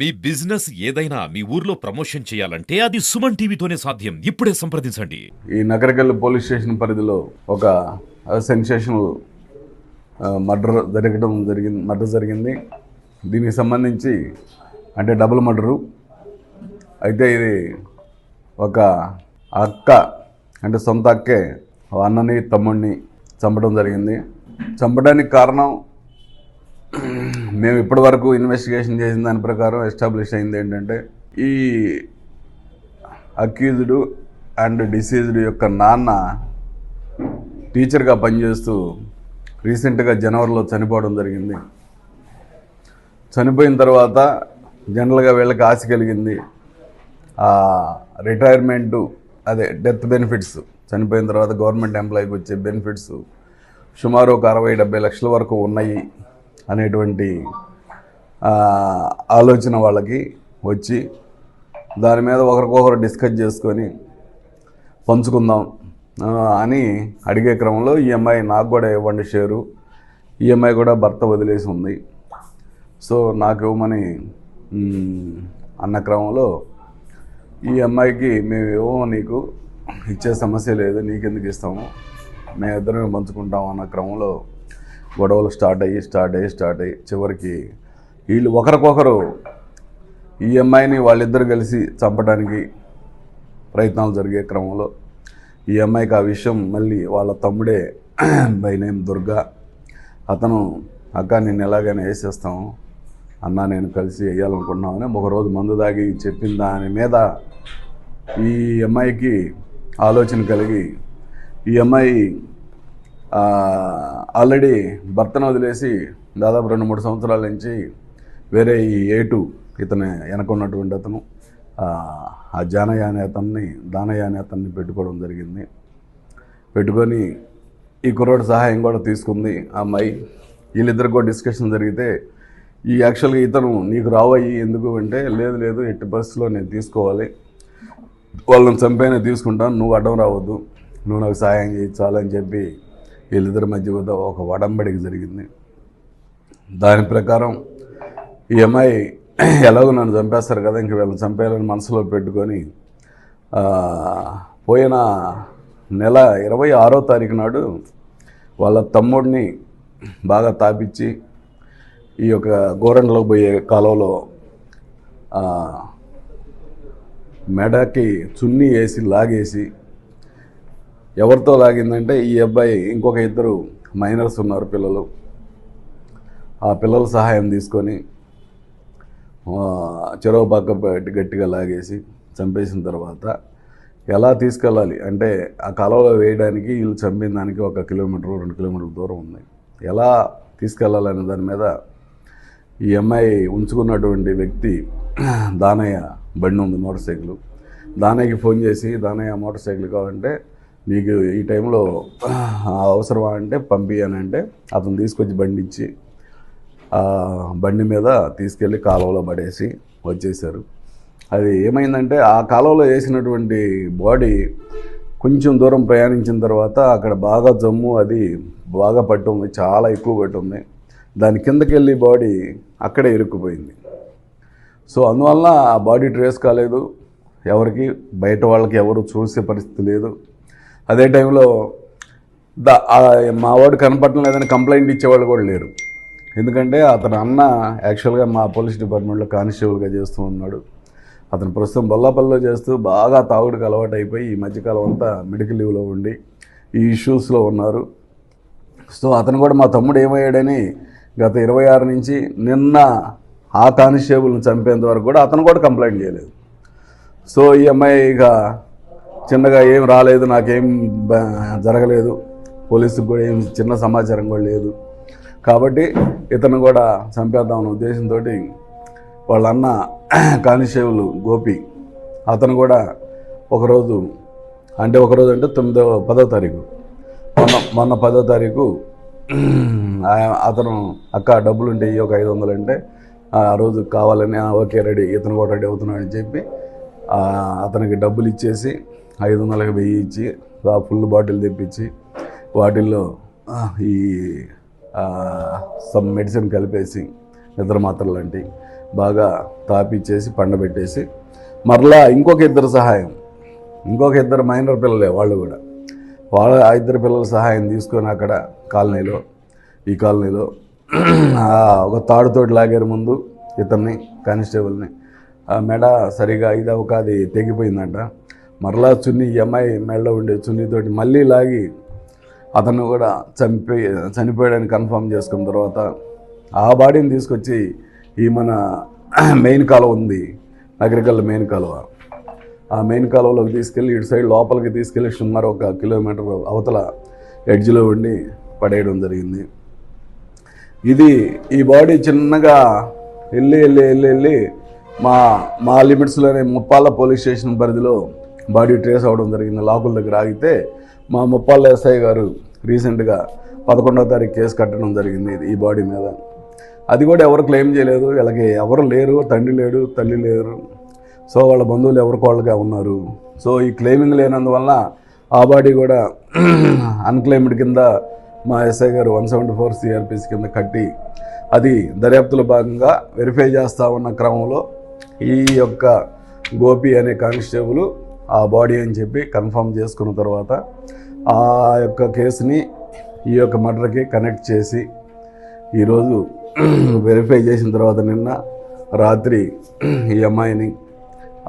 మీ business ఏదైనా మీ ఊర్లో promotion చేయాలంటే అది సుమన్ టీవీతోనే సాధ్యం. ఇప్పుడే సంప్రదించండి. ఈ నగరకల్ పోలీస్ స్టేషన్ పరిధిలో ఒక సెన్సేషనల్ మర్డర్ జరిగింది. దీనికి సంబంధించి అంటే డబుల్ మర్డరు. అయితే ఇది ఒక అక్క అంటే సొంత అక్కే అన్నని తమ్ముడిని చంపడం జరిగింది. చంపడానికి కారణం మేము ఇప్పటి వరకు ఇన్వెస్టిగేషన్ చేసిన దాని ప్రకారం ఎస్టాబ్లిష్ అయింది ఏంటంటే ఈ అక్యూజ్డ్ అండ్ డిసీజ్డ్ యొక్క నాన్న టీచర్గా పనిచేస్తూ రీసెంట్గా జనవరిలో చనిపోవడం జరిగింది. చనిపోయిన తర్వాత జనరల్గా వీళ్ళకి ఆశ కలిగింది రిటైర్మెంటు, అదే డెత్ బెనిఫిట్స్, చనిపోయిన తర్వాత గవర్నమెంట్ ఎంప్లాయీకి వచ్చే బెనిఫిట్స్ సుమారు ఒక 60-70 లక్షల వరకు ఉన్నాయి అనేటువంటి ఆలోచన వాళ్ళకి వచ్చి దాని మీద ఒకరికొకరు డిస్కస్ చేసుకొని పంచుకుందాం అని అడిగే క్రమంలో ఈ అమ్మాయి నాకు కూడా ఇవ్వండి షేరు, ఈ అమ్మాయి కూడా భర్త వదిలేసి ఉంది, సో నాకు ఇవ్వమని అన్న క్రమంలో ఈ అమ్మాయికి మేము ఇవ్వము, నీకు ఇచ్చే సమస్య లేదు, నీకెందుకు ఇస్తాము, మేమిద్దరమే పంచుకుంటాం అన్న క్రమంలో గొడవలు స్టార్ట్ అయ్యి చివరికి వీళ్ళు ఒకరికొకరు ఈ అమ్మాయిని వాళ్ళిద్దరు కలిసి చంపడానికి ప్రయత్నాలు జరిగే క్రమంలో ఈ అమ్మాయికి ఆ విషయం మళ్ళీ వాళ్ళ తమ్ముడే బై నేమ్ దుర్గా, అతను అక్క నేను ఎలాగైనా వేసేస్తాము అన్న, నేను కలిసి వేయాలనుకుంటున్నామని ఒకరోజు మందు దాగి చెప్పిన దాని మీద ఈ అమ్మాయికి ఆలోచన కలిగి ఈ అమ్మాయి ఆల్రెడీ భర్తను వదిలేసి దాదాపు 2-3 సంవత్సరాల నుంచి వేరే ఈ ఏటు ఇతను వెనకున్నటువంటి అతను ఆ దానయ్య అనే అతన్ని పెట్టుకోవడం జరిగింది. పెట్టుకొని ఈ కుర్రోడు సహాయం కూడా తీసుకుంది ఆ అమ్మాయి. వీళ్ళిద్దరికి కూడా డిస్కషన్ జరిగితే ఈ యాక్చువల్గా ఇతను నీకు రావయ్యి ఎందుకు అంటే లేదు ఎట్టి పరిస్థితిలో నేను తీసుకోవాలి, వాళ్ళని చంపైనా తీసుకుంటాను, నువ్వు అడ్డం రావద్దు, నువ్వు నాకు సహాయం చేయించాలని చెప్పి వీళ్ళిద్దరి మధ్య ఒక వడంబడికి జరిగింది. దాని ప్రకారం ఈ అమ్మాయి ఎలాగో నన్ను చంపేస్తారు కదా, ఇంక వీళ్ళని చంపేయాలని మనసులో పెట్టుకొని పోయిన నెల 26వ తారీఖు నాడు వాళ్ళ తమ్ముడిని బాగా తాపిచ్చి ఈ యొక్క గోరండ్లో పోయే కాలంలో మెడకి చున్నీ వేసి లాగేసి, ఎవరితో లాగిందంటే ఈ అబ్బాయి ఇంకొక 2 మైనర్స్ ఉన్నారు పిల్లలు, ఆ పిల్లల సహాయం తీసుకొని చెరువు పక్క గట్టిగా లాగేసి చంపేసిన తర్వాత ఎలా తీసుకెళ్ళాలి అంటే ఆ కాలువలో వేయడానికి వీళ్ళు చంపిన దానికి 1 కిలోమీటర్ 2 కిలోమీటర్ల దూరం ఉంది, ఎలా తీసుకెళ్ళాలనే దాని మీద ఈ అమ్మాయి ఉంచుకున్నటువంటి వ్యక్తి దానయ్య బండి ఉంది, మోటార్ సైకిల్, దానయ్యకి ఫోన్ చేసి దానయ్య మోటార్ సైకిల్ కావాలంటే నీకు ఈ టైంలో అవసరమా అంటే పంపియానంటే అతను తీసుకొచ్చి బండి ఇచ్చి బండి మీద తీసుకెళ్ళి కాలువలో పడేసి వచ్చేసారు. అది ఏమైందంటే ఆ కాలువలో వేసినటువంటి బాడీ కొంచెం దూరం ప్రయాణించిన తర్వాత అక్కడ బాగా జమ్ము అది బాగా పట్టుంది, చాలా ఎక్కువ పట్టుంది, దాని కిందకి వెళ్ళి బాడీ అక్కడే ఇరుక్కుపోయింది. సో అందువల్ల ఆ బాడీ ట్రేస్ కాలేదు, ఎవరికి బయట వాళ్ళకి ఎవరు చూసే పరిస్థితి లేదు. అదే టైంలో మా వాడు కనపడటం లేదని కంప్లైంట్ ఇచ్చేవాళ్ళు కూడా లేరు, ఎందుకంటే అతను అన్న యాక్చువల్గా మా పోలీస్ డిపార్ట్మెంట్లో కానిస్టేబుల్గా చేస్తూ ఉన్నాడు. అతను ప్రస్తుతం బొల్లాపల్లిలో చేస్తూ బాగా తాగుడికి అలవాటు అయిపోయి ఈ మధ్యకాలం అంతా మెడికల్ లీవ్లో ఉండి ఈ ఇష్యూస్లో ఉన్నారు. సో అతను కూడా మా తమ్ముడు ఏమయ్యాడని గత 26 నుంచి నిన్న ఆ కానిస్టేబుల్ని చంపేంత వరకు కూడా అతను కూడా కంప్లైంట్ చేయలేదు. సో ఈ అమ్మాయి ఇక చిన్నగా ఏం రాలేదు, నాకేం జరగలేదు, పోలీసుకు కూడా ఏం చిన్న సమాచారం కూడా లేదు, కాబట్టి ఇతను కూడా చంపేద్దామన్న ఉద్దేశంతో వాళ్ళ అన్న కానిస్టేబుల్ గోపి అతను కూడా ఒకరోజు అంటే 10వ తారీఖు మొన్న 10వ తారీఖు అతను అక్క డబ్బులు ఉంటే ఒక 500 అంటే ఆ రోజు కావాలని ఓకే రెడీ, ఇతను కూడా రెడీ అవుతున్నాడు అని చెప్పి అతనికి డబ్బులు ఇచ్చేసి 500కి 1000 ఇచ్చి ఫుల్ బాటిల్ తెప్పించి వాటిల్లో ఈ సమ్ మెడిసిన్ కలిపేసి నిద్ర మాత్రలు లాంటి బాగా తాపిచ్చేసి పండబెట్టేసి మరలా ఇంకొక ఇద్దరు మైనర్ పిల్లలే వాళ్ళు కూడా ఆ ఇద్దరు పిల్లల సహాయం తీసుకొని అక్కడ ఈ కాలనీలో ఒక తాడుతోటి లాగారు ముందు ఇతన్ని కానిస్టేబుల్ని. ఆ మెడ సరిగా అది తెగిపోయిందంట. మరలా ఈ అమ్మాయి మెడలో ఉండే చున్నీతోటి మళ్ళీ లాగి అతను కూడా చనిపోయాడని కన్ఫర్మ్ చేసుకున్న తర్వాత ఆ బాడీని తీసుకొచ్చి ఈ మన మెయిన్ కాలువ ఉంది, నగరికల్ మెయిన్ కాలువ, ఆ మెయిన్ కాలువలోకి తీసుకెళ్ళి ఇటు సైడ్ లోపలికి తీసుకెళ్ళి సుమారు 1 కిలోమీటర్ అవతల ఎడ్జ్లో ఉండి పడేయడం జరిగింది. ఈ బాడీ చిన్నగా వెళ్ళి మా లిమిట్స్లోనే ముప్పాళ్ళ పోలీస్ స్టేషన్ పరిధిలో బాడీ ట్రేస్ అవ్వడం జరిగింది. లాకుల దగ్గర ఆగితే మా ముప్పాళ్ళ ఎస్ఐ గారు రీసెంట్గా 11వ తారీఖు కేసు కట్టడం జరిగింది ఈ బాడీ మీద. అది కూడా ఎవరు క్లెయిమ్ చేయలేదు. వీళ్ళకి ఎవరు లేరు, తండ్రి లేడు, తల్లి లేరు. సో వాళ్ళ బంధువులు ఎవరికోళ్ళగా ఉన్నారు. సో ఈ క్లెయిమింగ్ లేనందువల్ల ఆ బాడీ కూడా అన్క్లెయిమ్డ్ కింద మా ఎస్ఐ గారు 174 CRPC కింద కట్టి అది దర్యాప్తులో భాగంగా వెరిఫై చేస్తూ ఉన్న క్రమంలో ఈ యొక్క గోపి అనే కానిస్టేబుల్ ఆ బాడీ అని చెప్పి కన్ఫర్మ్ చేసుకున్న తర్వాత ఆ యొక్క కేసుని ఈ యొక్క మర్డర్కి కనెక్ట్ చేసి ఈరోజు వెరిఫై చేసిన తర్వాత నిన్న రాత్రి ఈ అమ్మాయిని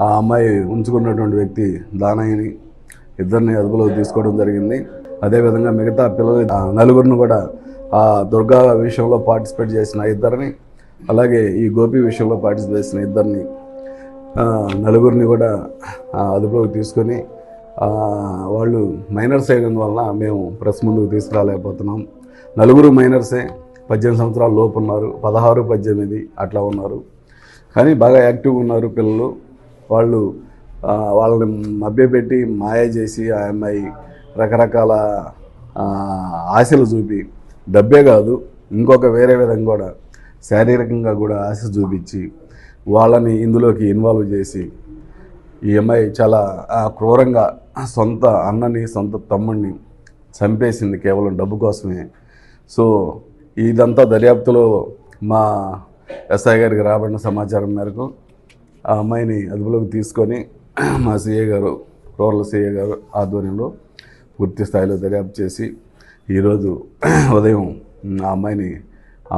ఆ అమ్మాయి ఉంచుకున్నటువంటి వ్యక్తి దానయ్యని ఇద్దరిని అదుపులోకి తీసుకోవడం జరిగింది. అదేవిధంగా మిగతా పిల్లలు నలుగురిని కూడా ఆ దుర్గా విషయంలో పార్టిసిపేట్ చేసిన ఇద్దరిని, అలాగే ఈ గోపి విషయంలో పార్టిసిపేట్ చేసిన ఇద్దరిని, నలుగురిని కూడా అదుపులోకి తీసుకొని వాళ్ళు మైనర్స్ అయినందువల్ల మేము ప్రెస్ ముందుకు తీసుకురాలేకపోతున్నాం. నలుగురు మైనర్సే, 18 సంవత్సరాల లోపు ఉన్నారు, 16, 18 అట్లా ఉన్నారు. కానీ బాగా యాక్టివ్గా ఉన్నారు పిల్లలు. వాళ్ళని మభ్యపెట్టి మాయ చేసి ఆ అమ్మాయి రకరకాల ఆశలు చూపి, డబ్బే కాదు ఇంకొక వేరే విధంగా కూడా శారీరకంగా కూడా ఆశ చూపించి వాళ్ళని ఇందులోకి ఇన్వాల్వ్ చేసి ఈ అమ్మాయి చాలా క్రూరంగా సొంత అన్నని, సొంత తమ్ముడిని చంపేసింది కేవలం డబ్బు కోసమే. సో ఇదంతా దర్యాప్తులో మా ఎస్ఐ గారికి రాబడిన సమాచారం మేరకు ఆ అమ్మాయిని అదుపులోకి తీసుకొని మా సిఐ గారు, రూరల్ సిఐ గారు ఆధ్వర్యంలో పూర్తి స్థాయిలో దర్యాప్తు చేసి ఈరోజు ఉదయం ఆ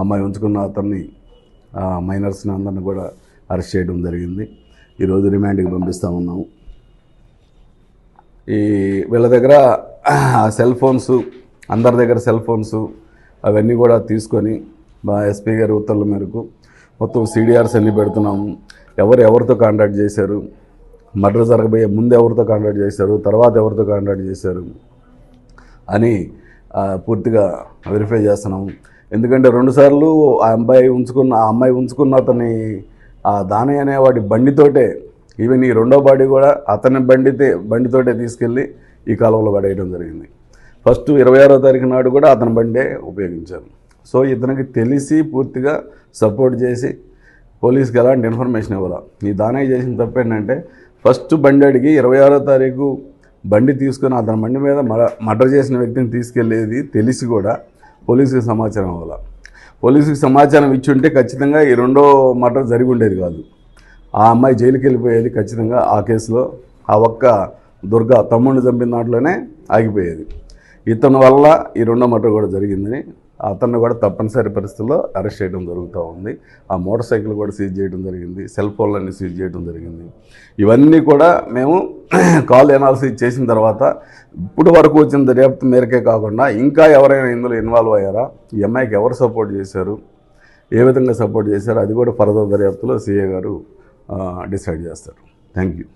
అమ్మాయి ఉంచుకున్న అతన్ని మైనర్స్ని అందరిని కూడా అరెస్ట్ చేయడం జరిగింది. ఈరోజు రిమాండ్కి పంపిస్తూ ఉన్నాము. వీళ్ళ దగ్గర సెల్ ఫోన్స్, అందరి దగ్గర సెల్ ఫోన్స్ అవన్నీ కూడా తీసుకొని మా ఎస్పీ గారి ఉత్తర్వుల మేరకు మొత్తం CDRs అన్నీ పెడుతున్నాము. ఎవరితో కాంటాక్ట్ చేశారు, మర్డర్ జరగబోయే ముందు ఎవరితో కాంటాక్ట్ చేశారు, తర్వాత ఎవరితో కాంటాక్ట్ చేశారు అని పూర్తిగా వెరిఫై చేస్తున్నాము. ఎందుకంటే 2 సార్లు ఆ అమ్మాయి ఉంచుకున్న అతని దానయ్య అనేవాడి బండితోటే, ఈవెన్ ఈ రెండో బాడీ కూడా అతని బండితోటే తీసుకెళ్ళి ఈ కాలంలో పడేయడం జరిగింది. ఫస్ట్ 26వ తారీఖు నాడు కూడా అతని బండే ఉపయోగించారు. సో ఇతనికి తెలిసి పూర్తిగా సపోర్ట్ చేసి పోలీస్కి ఎలాంటి ఇన్ఫర్మేషన్ ఇవ్వాలి. ఈ దానయ్య చేసిన తప్పు ఏంటంటే ఫస్ట్ బండి అడిగి 26వ తారీఖు బండి తీసుకొని అతని బండి మీద మర్డర్ చేసిన వ్యక్తిని తీసుకెళ్ళేది తెలిసి కూడా పోలీసుకి సమాచారం ఇవ్వాలి. పోలీసుకి సమాచారం ఇచ్చి ఉంటే ఖచ్చితంగా ఈ రెండో మర్డర్ జరిగి ఉండేది కాదు. ఆ అమ్మాయి జైలుకి వెళ్ళిపోయేది ఖచ్చితంగా. ఆ కేసులో ఆ ఒక్క దుర్గా తమ్ముడిని చంపిన దాంట్లోనే ఆగిపోయేది. ఇతని వల్ల ఈ రెండో మర్డర్ కూడా జరిగిందని అతన్ని కూడా తప్పనిసరి పరిస్థితుల్లో అరెస్ట్ చేయడం జరుగుతూ ఉంది. ఆ మోటార్ సైకిల్ కూడా సీజ్ చేయడం జరిగింది, సెల్ ఫోన్లన్నీ సీజ్ చేయడం జరిగింది. ఇవన్నీ కూడా మేము కాల్ ఎనాలిసిస్ చేసిన తర్వాత ఇప్పుడు వరకు వచ్చిన దర్యాప్తు మేరకే కాకుండా ఇంకా ఎవరైనా ఇందులో ఇన్వాల్వ్ అయ్యారా, ఈ అమ్మాయికి ఎవరు సపోర్ట్ చేశారు, ఏ విధంగా సపోర్ట్ చేశారు, అది కూడా ఫర్దర్ దర్యాప్తులో సిఏ గారు డిసైడ్ చేస్తారు. Thank you.